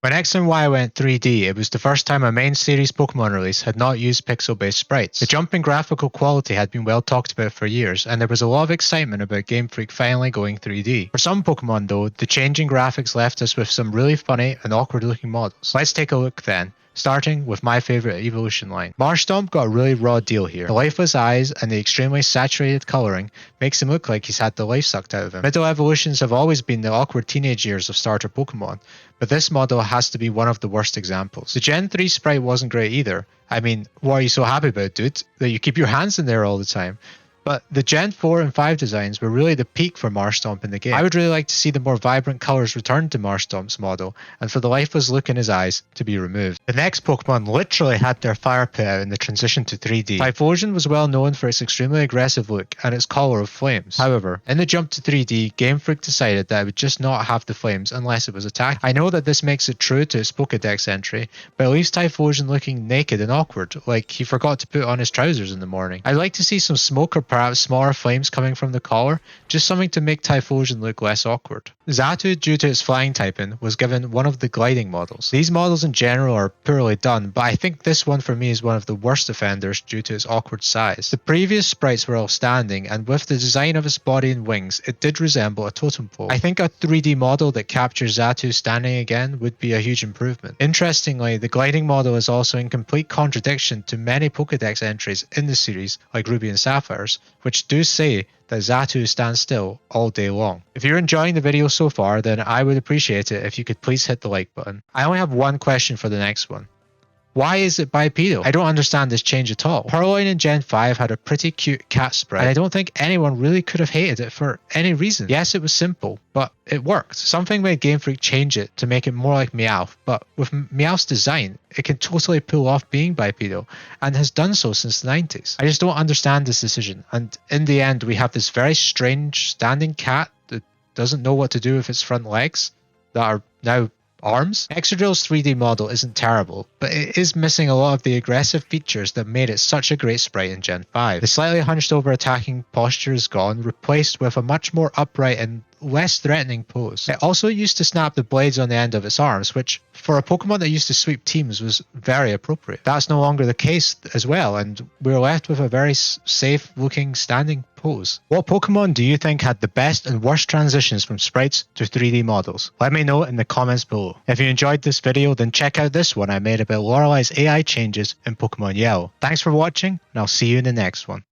When X and Y went 3D, it was the first time a main series Pokemon release had not used pixel-based sprites. The jump in graphical quality had been well talked about for years, and there was a lot of excitement about Game Freak finally going 3D. For some Pokemon though, the changing graphics left us with some really funny and awkward looking models. Let's take a look then. Starting with my favourite evolution line. Marshdom got a really raw deal here. The lifeless eyes and the extremely saturated colouring makes him look like he's had the life sucked out of him. Middle evolutions have always been the awkward teenage years of starter Pokemon, but this model has to be one of the worst examples. The Gen 3 sprite wasn't great either. I mean, what are you so happy about, dude? That you keep your hands in there all the time? But the Gen 4 and 5 designs were really the peak for Marstomp in the game. I would really like to see the more vibrant colours return to Marstomp's model, and for the lifeless look in his eyes to be removed. The next Pokemon literally had their fire put out in the transition to 3D. Typhoon was well known for its extremely aggressive look and its colour of flames. However, in the jump to 3D, Game Freak decided that it would just not have the flames unless it was attacked. I know that this makes it true to its Pokédex entry, but it leaves Typhoon looking naked and awkward, like he forgot to put on his trousers in the morning. I'd like to see some smoke or perhaps smaller flames coming from the collar, just something to make Typhoon look less awkward. Zatu, due to its flying typing, was given one of the gliding models. These models in general are poorly done, but I think this one for me is one of the worst offenders due to its awkward size. The previous sprites were all standing, and with the design of its body and wings, it did resemble a totem pole. I think a 3D model that captures Zatu standing again would be a huge improvement. Interestingly, the gliding model is also in complete contradiction to many Pokédex entries in the series, like Ruby and Sapphires, which do say that Zatu stands still all day long. If you're enjoying the video so far, then I would appreciate it if you could please hit the like button. I only have one question for the next one. Why is it bipedal? I don't understand this change at all. Purloin in Gen 5 had a pretty cute cat sprite, and I don't think anyone really could have hated it for any reason. Yes, it was simple, but it worked. Something made Game Freak change it to make it more like Meowth, but with Meowth's design, it can totally pull off being bipedal, and has done so since the 90s. I just don't understand this decision, and in the end we have this very strange standing cat that doesn't know what to do with its front legs that are now arms. Extradrill's 3D model isn't terrible, but it is missing a lot of the aggressive features that made it such a great sprite in Gen 5. The slightly hunched over attacking posture is gone, replaced with a much more upright and less threatening pose. It also used to snap the blades on the end of its arms, which for a Pokemon that used to sweep teams was very appropriate. That's no longer the case as well, and we're left with a very safe looking standing pose. What Pokemon do you think had the best and worst transitions from sprites to 3D models? Let me know in the comments below. If you enjoyed this video, then check out this one I made about Lorelei's AI changes in Pokemon Yellow. Thanks for watching, and I'll see you in the next one.